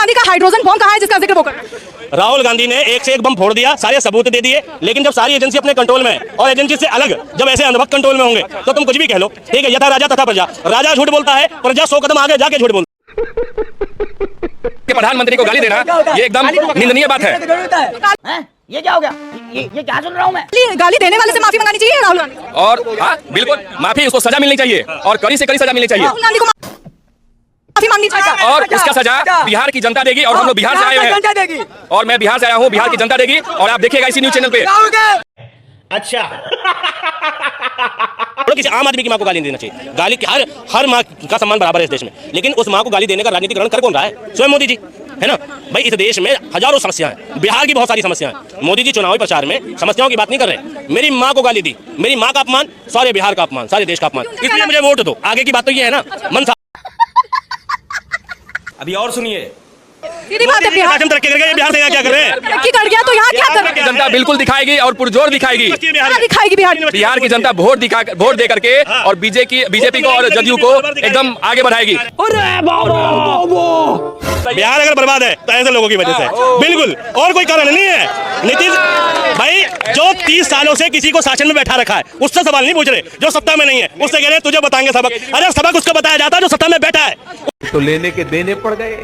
गांधी का hydrogen bomb कहाँ है जिसका जिक्र वो कर रहे हैं? राहुल गांधी ने एक से एक बम फोड़ दिया, सारे सबूत दे दिए, लेकिन जब सारी एजेंसी अपने कंट्रोल में है और एजेंसी से अलग जब ऐसे अंधभक्त कंट्रोल में होंगे तो तुम कुछ भी कह लो, ठीक है। यथा राजा तथा प्रजा, राजा झूठ बोलता है, प्रजा 100 कदम आगे जाके झूठ बोलती है। प्रधानमंत्री को गाली देना ये एकदम निंदनीय बात है। ये क्या हो गया? ये क्या सुन रहा हूँ मैं? गाली देने वाले से माफी मंगानी चाहिए राहुल गांधी को। और हाँ बिल्कुल माफी, उसको सजा मिलनी चाहिए और कड़ी से कड़ी सजा मिलनी चाहिए। राहुल गांधी को माफी मांगनी चाहिए और इसका सजा बिहार की जनता देगी और हम लोग बिहार से आए हैं और मैं बिहार से आया हूँ, बिहार की जनता देगी और आप देखिएगा इसी न्यूज चैनल पे। अच्छा किसी आम आदमी की माँ को गाली नहीं देना चाहिए। गाली हर माँ का सम्मान बराबर है इस देश में, लेकिन उस माँ को गाली देने का राजनीतिकरण कर कौन रहा है? स्वयं मोदी जी, है ना भाई। इस देश में हजारों समस्याएं हैं, बिहार की बहुत सारी समस्याएं हैं। मोदी जी चुनावी प्रचार में समस्याओं की बात नहीं कर रहे। मेरी माँ को गाली दी, मेरी माँ का अपमान, सारे बिहार का अपमान, सारे देश का अपमान, इसलिए मुझे वोट दो। आगे की बात तो ये है ना मन साहब। अभी और सुनिए, सीधी बात है, बिहार तरक्की कर गया, बिहार से यहाँ क्या कर रहे हैं? तरक्की कर गया तो यहाँ क्या कर रहे हैं? जनता बिल्कुल दिखाएगी और पुरजोर दिखाएगी। दिखाएगी बिहार की जनता वोट दे करके और बीजेपी को और जदयू को एकदम आगे बढ़ाएगी। बिहार अगर बर्बाद है तो ऐसे लोगों की वजह से, बिल्कुल, और कोई कारण नहीं है। नीतीश भाई जो 30 सालों से किसी को शासन में बैठा रखा है उससे सवाल नहीं पूछ रहे, जो सत्ता में नहीं है उससे कह रहे तुझे बताएंगे सबक। अरे सबक उसको बताया जाता है जो सत्ता में बैठा है। तो लेने के देने पड़ गए।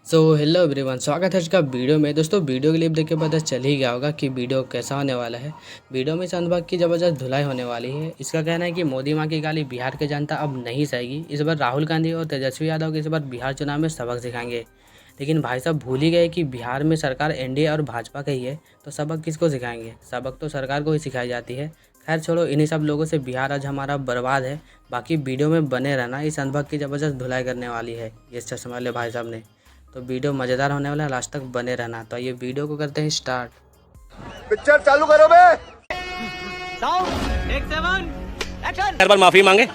सो हेलो एवरीवन, स्वागत है आज का वीडियो में। दोस्तों वीडियो क्लिप देख के पता चल ही गया होगा कि वीडियो कैसा होने वाला है। वीडियो में अंधभक्त की ज़बरदस्त धुलाई होने वाली है। इसका कहना है कि मोदी माँ की गाली बिहार की जनता अब नहीं सहेगी। इस बार राहुल गांधी और तेजस्वी यादव इस बार बिहार चुनाव में सबक सिखाएंगे। लेकिन भाई साहब भूल ही गए कि बिहार में सरकार एनडीए और भाजपा का ही है, तो सबक किसको सिखाएंगे? सबक तो सरकार को ही सिखाई जाती है। खैर छोड़ो, इन्हीं सब लोगों से बिहार आज हमारा बर्बाद है। बाकी वीडियो में बने रहना, इस अंधभक्त की ज़बरदस्त धुलाई करने वाली है ये चश्मे वाले भाई साहब ने। तो वीडियो मज़ेदार होने वाला है, लास्ट तक बने रहना। तो ये वीडियो को करते हैं स्टार्ट। पिक्चर चालू करो बे। हर बार माफी मांगे।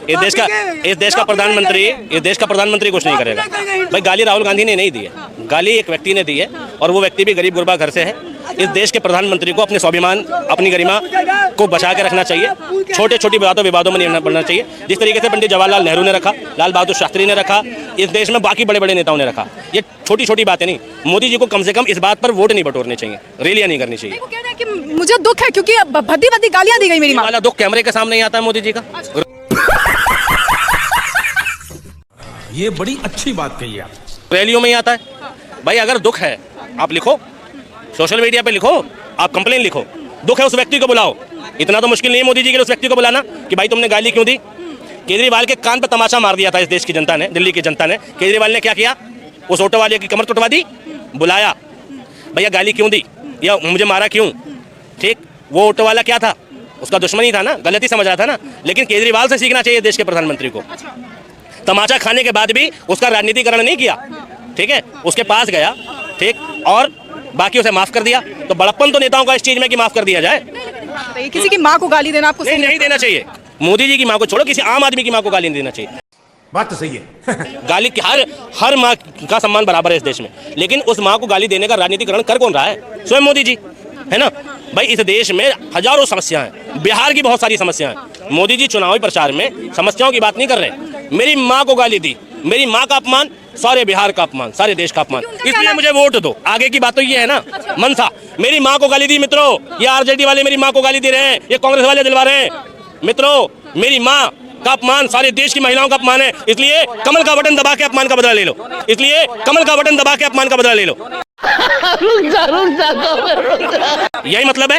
इस देश का प्रधानमंत्री कुछ नहीं करेगा भाई। गाली राहुल गांधी ने नहीं दी है, गाली एक व्यक्ति ने दी है और वो व्यक्ति भी गरीब गुरबा घर से है। इस देश के प्रधानमंत्री को अपने स्वाभिमान, अपनी गरिमा को बचा के रखना चाहिए। छोटे छोटी विवादों में नहीं पड़ना चाहिए। जिस तरीके से पंडित जवाहरलाल नेहरू ने रखा, लाल बहादुर शास्त्री ने रखा, इस देश में बाकी बड़े बड़े नेताओं ने रखा। ये छोटी छोटी बातें नहीं। मोदी जी को कम से कम इस बात पर वोट नहीं बटोरने चाहिए, रैलियां नहीं करनी चाहिए। वो कह रहे हैं कि मुझे दुख है क्योंकि भद्दी भद्दी गालियां दी गई मेरी माँ। वाला दुख कैमरे के सामने ही आता है मोदी जी का। ये बड़ी अच्छी बात कही आप। रैलियों में ही आता है भाई। अगर दुख है आप लिखो, सोशल मीडिया पे लिखो, आप कंप्लेन लिखो। दुख है उस व्यक्ति को बुलाओ। इतना तो मुश्किल नहीं है मोदी जी के लिए उस व्यक्ति को बुलाना कि भाई तुमने गाली क्यों दी। केजरीवाल के कान पर तमाचा मार दिया था इस देश की जनता ने, दिल्ली की जनता ने। केजरीवाल ने क्या किया? उस ऑटो वाले की कमर तुड़वा दी, बुलाया, भैया गाली क्यों दी या मुझे मारा क्यों? ठीक, वो ऑटो वाला क्या था? उसका दुश्मन ही था ना, गलती समझ रहा था ना। लेकिन केजरीवाल से सीखना चाहिए देश के प्रधानमंत्री को। तमाचा खाने के बाद भी उसका राजनीतिकरण नहीं किया, ठीक है, उसके पास गया, ठीक, और बाकी उसे माफ कर दिया। तो बड़प्पन तो नेताओं का इस चीज में कि माफ कर दिया जाए। किसी की माँ को गाली देना आपको नहीं देना चाहिए। मोदी जी की माँ को छोड़ो, किसी आम आदमी की माँ को गाली नहीं देना चाहिए। बात तो सही है। गाली हर माँ का सम्मान बराबर है इस देश में, लेकिन उस माँ को गाली देने का राजनीतिकरण कर कौन रहा है? स्वयं मोदी जी, है ना भाई। इस देश में हजारों समस्याएं हैं, बिहार की बहुत सारी समस्याएं हैं। मोदी जी चुनावी प्रचार में समस्याओं की बात नहीं कर रहे। मेरी माँ को गाली दी, मेरी माँ का अपमान, सारे बिहार का अपमान, सारे देश का अपमान, इसलिए मुझे वोट दो। आगे की बात तो ये है ना मन था। मेरी माँ को गाली दी मित्रों, ये आरजेडी वाले मेरी माँ को गाली दे रहे हैं, ये कांग्रेस वाले दिलवा रहे हैं। मित्रों मेरी माँ का अपमान सारे देश की महिलाओं का अपमान है, इसलिए कमल का बटन दबा के अपमान का बदला ले लो। इसलिए कमल का बटन दबा के अपमान का बदला ले लो। यही मतलब है,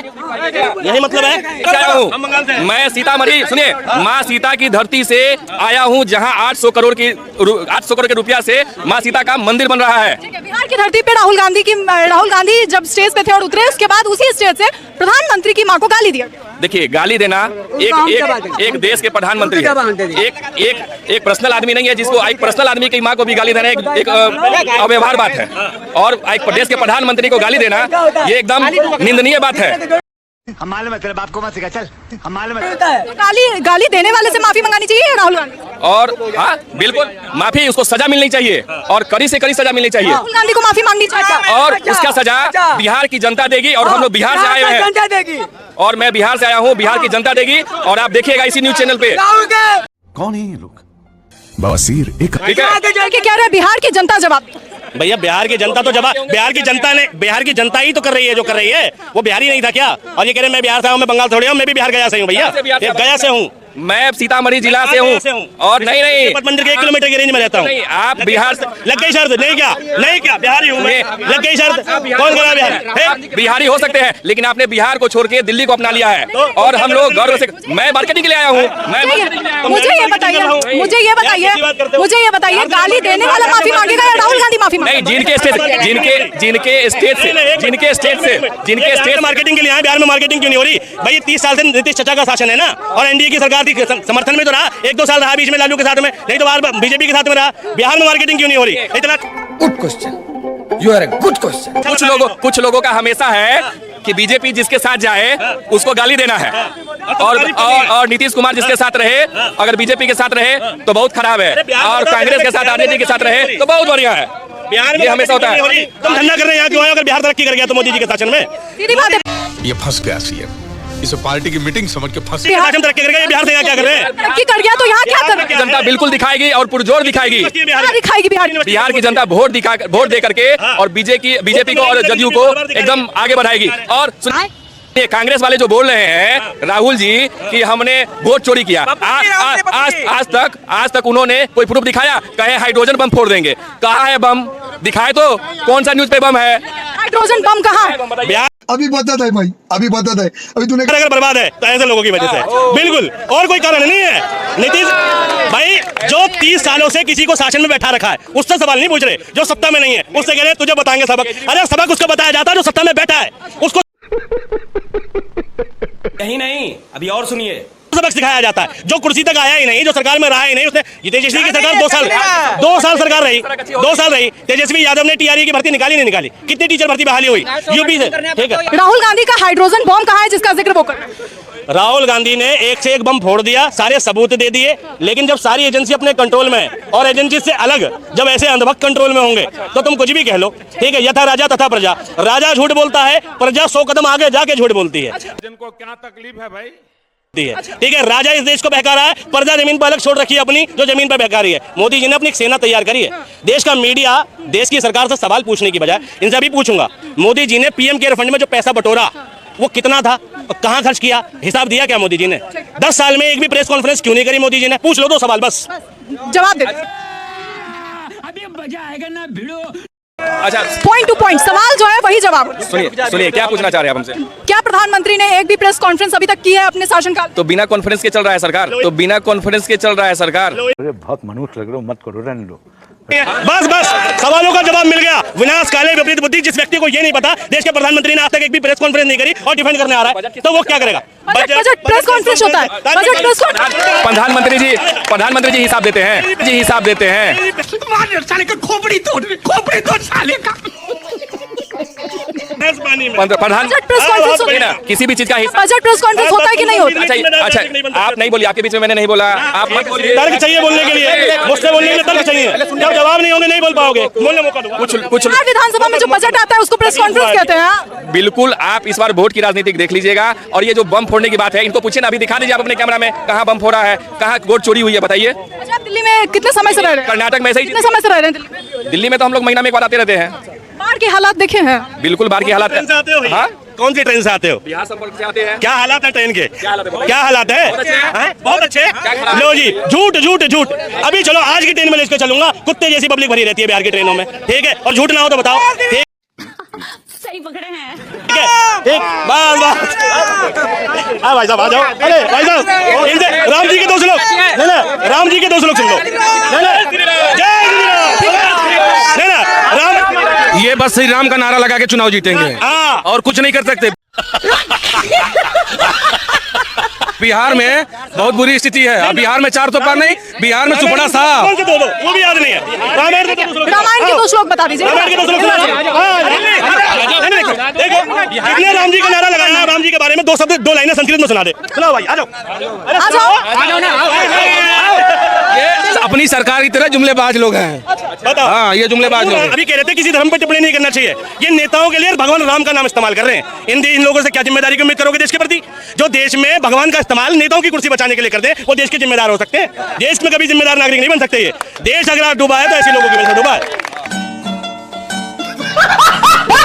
यही मतलब है। मैं सीतामढ़ी, सुनिए, माँ सीता की धरती से आया हूँ जहाँ 800 करोड़ के रुपया से माँ सीता का मंदिर बन रहा है। बिहार की धरती पे राहुल गांधी जब स्टेज पे थे और उतरे, उसके बाद उसी स्टेज से प्रधानमंत्री की माँ को गाली दिया। देखिए, गाली देना एक देश के प्रधानमंत्री है, एक पर्सनल आदमी नहीं है जिसको एक पर्सनल आदमी की माँ को भी गाली देना एक अव्यवहार बात है। और एक देश के प्रधानमंत्री को गाली देना ये एकदम निंदनीय बात है। हम मालूम है तेरे बाप को मत सिखा, चल हम मालूम है। गाली देने वाले से माफी मंगानी चाहिए राहुल गांधी। और हाँ बिल्कुल माफी, उसको सजा मिलनी चाहिए और कड़ी से कड़ी सजा मिलनी चाहिए। राहुल गांधी को माफी मांगनी चाहिए और उसका सजा बिहार की जनता देगी और हम लोग बिहार से आए हैं और मैं बिहार से आया हूँ, बिहार की जनता देगी और आप देखिएगा इसी न्यूज चैनल पे। कौन है ये लोग? बवासीर एक ठीक है। कि कह रहे हैं बिहार की जनता जवाब। भैया बिहार की जनता तो जवाब, बिहार की जनता ही तो कर रही है जो कर रही है, वो बिहारी नहीं था क्या? और ये कह रहे हैं मैं बिहार से हूँ, मैं बंगाल थोड़ी हूँ, मैं भी बिहार गया से हूँ भैया, गया से हूँ, मैं सीतामढ़ी जिला से हूँ और नहीं मंदिर के 1 किलोमीटर की रेंज में रहता हूँ। नहीं, आप बिहार से लग गई शर्त? नहीं क्या बिहारी हूँ मैं, लग गई शर्त? कौन करा बिहारी? बिहारी हो सकते हैं, लेकिन आपने बिहार को छोड़ के दिल्ली को अपना लिया है और हम लोग गर्व से, मैं मार्केटिंग के लिए आया हूँ। मुझे ये बताइए गाली देने वाला माफी मांगेगा या राहुल गांधी माफी नहीं, मांगेगा? जिनके स्टेट मार्केटिंग के लिए आए, बिहार में मार्केटिंग क्यों नहीं हो रही भाई? 30 साल से नीतीश चाचा का शासन है ना, और एनडीए की सरकार थी, समर्थन में तो रहा, 1-2 साल रहा बीच में लालू के साथ में, नहीं तो बाहर बीजेपी के साथ में रहा। बिहार में मार्केटिंग क्यों नहीं हो रही? इतना good question, you are a good question. कुछ लोगों का हमेशा है कि बीजेपी जिसके साथ जाए उसको गाली देना है, और नीतीश कुमार जिसके साथ रहे, अगर बीजेपी के साथ रहे तो बहुत खराब है, और कांग्रेस के साथ आरजेडी के साथ रहे तो बहुत बढ़िया है। बिहार में हमेशा होता है। तुम धंधा कर रहे हैं यहाँ क्यों आए? अगर बिहार तरक्की कर गया तो मोदी जी के शासन में सीधी बात है, ये फंस गया सीएम, इसे पार्टी की मीटिंग समझ के फंस शासन तरक्की कर गया, बिहार से यहाँ क्या कर रहे हैं? तरक्की कर गया तो यहाँ क्या कर जनता बिल्कुल दिखाएगी और पुरजोर दिखाएगी। दिखाएगी बिहार की जनता वोट दे करके और बीजेपी को और जदयू को एकदम आगे बढ़ाएगी। और ये कांग्रेस वाले जो बोल रहे हैं राहुल जी कि हमने वोट चोरी किया, आज तक उन्होंने कोई प्रूफ दिखाया? कहे हाइड्रोजन बम फोड़ देंगे, कहाँ है बम? दिखाए तो, कौन सा न्यूज पे बम है? हाइड्रोजन बम कहाँ? बिहार अभी बता दे भाई, अभी बता दे, अभी तूने अगर बर्बाद है तो ऐसे लोगों की वजह से, बिल्कुल, और कोई कारण नहीं है। नीतीश भाई जो 30 सालों से किसी को शासन में बैठा रखा है उससे सवाल नहीं पूछ रहे, जो सत्ता में नहीं है उससे कह रहे तुझे बताएंगे सबक। अरे सबक उसको बताया जाता है जो सत्ता में बैठा है, उसको नहीं, अभी और सुनिए, सबक सिखाया जाता है। जो कुर्सी तक आया ही नहीं, जो सरकार में रहा ही नहीं, उसने तेजस्वी की सरकार 2 साल सरकार रही, 2 साल रही, तेजस्वी यादव ने टीआरई की भर्ती निकाली नहीं निकाली? कितनी टीचर भर्ती बहाली हुई यूपी से? ठीक है, राहुल गांधी का हाइड्रोजन बम कहाँ है जिसका जिक्र वो कर? राहुल गांधी ने एक से एक बम फोड़ दिया, सारे सबूत दे दिए, लेकिन जब सारी एजेंसी अपने कंट्रोल में है और एजेंसी से अलग जब ऐसे अंधभक्त कंट्रोल में होंगे तो तुम कुछ भी कह लो। ठीक है, यथा राजा तथा प्रजा, राजा झूठ बोलता है, प्रजा 100 कदम आगे जाके झूठ बोलती है। जिनको क्या तकलीफ है भाई? ठीक है, राजा इस देश को बहका रहा है, प्रजा जमीन पर अलग छोड़ रखी है अपनी, जो जमीन पर बहका रही है। मोदी जी ने अपनी एक सेना तैयार करी है। देश का मीडिया देश की सरकार से सवाल पूछने की बजाय इनसे भी पूछूंगा, मोदी जी ने पीएम केयर फंड में जो पैसा बटोरा वो कितना था, कहां खर्च किया, हिसाब दिया क्या मोदी जी ने? 10 साल में एक भी प्रेस कॉन्फ्रेंस क्यों नहीं करी मोदी जी ने? पूछ लो 2 सवाल बस, जवाब दे। अभी मजा आएगा ना भिड़ो। अच्छा पॉइंट टू पॉइंट सवाल जो है वही जवाब। सुनिए क्या पूछना चाह रहे हैं आप हमसे? क्या प्रधानमंत्री ने एक भी प्रेस कॉन्फ्रेंस अभी तक की है अपने शासनकाल? तो बिना कॉन्फ्रेंस के चल रहा है सरकार, बहुत मनुष्य लग रहे हो, मत करो, रहने लो। बस सवालों का जवाब मिल गया। विनाश काले विपरीत बुद्धि, जिस व्यक्ति को ये नहीं पता देश के प्रधानमंत्री ने आज तक एक भी प्रेस कॉन्फ्रेंस नहीं करी और डिफेंड करने आ रहा है, तो वो क्या करेगा? बजट प्रेस कॉन्फ्रेंस होता है, बजट प्रेस कॉन्फ्रेंस। प्रधानमंत्री जी हिसाब देते हैं, साले का खोपड़ी तोड़ साले का। बजट प्रेस कॉन्फ्रेंस होता है, किसी भी चीज का बजट प्रेस कॉन्फ्रेंस होता है कि नहीं होता? अच्छा आप नहीं बोलिए, आपके बीच में मैंने नहीं बोला, आप मत बोलिए। तर्क चाहिए बोलने के लिए, मुझसे बोलने के लिए तर्क चाहिए। जब जवाब नहीं होंगे नहीं बोल पाओगे, बोलने मौका दो। कुछ विधानसभा में जो बजट आता है उसको प्रेस कॉन्फ्रेंस कहते हैं। बिल्कुल, आप इस बार वोट की राजनीति देख लीजिएगा। और ये जो बम फोड़ने की बात है, इनको पूछिए ना, अभी दिखा दीजिए आप अपने कैमरा में, कहाँ बम फोड़ा है, कहाँ वोट चोरी हुई है, बताइए। अच्छा, दिल्ली में कितने समय से रह रहे हैं? कर्नाटक में ऐसे ही, कितने समय से रह रहे हैं दिल्ली में तो हम लोग महीना में एक बार आते रहते हैं। बाढ़ के हालात देखे हैं? बिल्कुल, बाढ़ की हालात है। हाँ? कौन सी ट्रेन से आते हो? बिहार संपर्क से आते हैं। क्या हालात है ट्रेन के? क्या हालात है? बहुत अच्छे। खराब? लो जी, झूठ। अभी चलो आज की ट्रेन में लेकर चलूंगा, कुत्ते जैसी पब्लिक भरी रहती है बिहार की ट्रेनों में, ठीक है? और झूठ ना हो तो बताओ, सही पकड़े हैं। ठीक है? ठीक, बस हाँ भाई साहब आ जाओ। अरे भाई साहब, इनसे राम जी के 2 श्लोक, नहीं राम जी के 2 श्लोक सुन लो। जय श्री राम। राम, ये बस श्री राम का नारा लगा के चुनाव जीतेंगे और कुछ नहीं कर सकते। बिहार में बहुत बुरी स्थिति है। अब बिहार में 4 तो पार नहीं, बिहार में चुपड़ा साहब। कौन से 2 वो भी याद नहीं है। रामायण रामायण के 2 श्लोक बता दीजिए। रामायण के 2 श्लोक देखो, कितने राम जी का नारा लगाया, राम जी के बारे में 2 शब्द 2 लाइनें संस्कृत में सुना दे। सुनाओ भाई, आ जाओ। अपनी सरकार की तरह जुमलेबाज लोग हैं। बताओ। हाँ, ये जुमलेबाज लोग हैं। अभी कह रहे थे किसी धर्म पर टिप्पणी नहीं करना चाहिए, ये नेताओं के लिए भगवान राम का नाम इस्तेमाल कर रहे हैं। इन लोगों से क्या जिम्मेदारी की उम्मीद करोगे देश के प्रति? जो देश में भगवान का इस्तेमाल नेताओं की कुर्सी बचाने के लिए करते हैं, वो देश के जिम्मेदार हो सकते हैं? देश में कभी जिम्मेदार नागरिक नहीं बन सकते। ये देश अगर आज डूबा है तो ऐसे लोगों की वजह से डूबा है।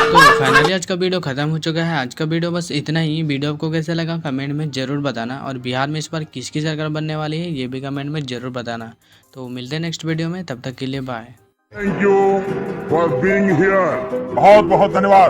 तो फाइनली आज का वीडियो खत्म हो चुका है। आज का वीडियो बस इतना ही। वीडियो आपको कैसा लगा कमेंट में ज़रूर बताना, और बिहार में इस बार किसकी सरकार बनने वाली है ये भी कमेंट में ज़रूर बताना। तो मिलते हैं नेक्स्ट वीडियो में, तब तक के लिए bye. Thank you for being here. बहुत बहुत धन्यवाद।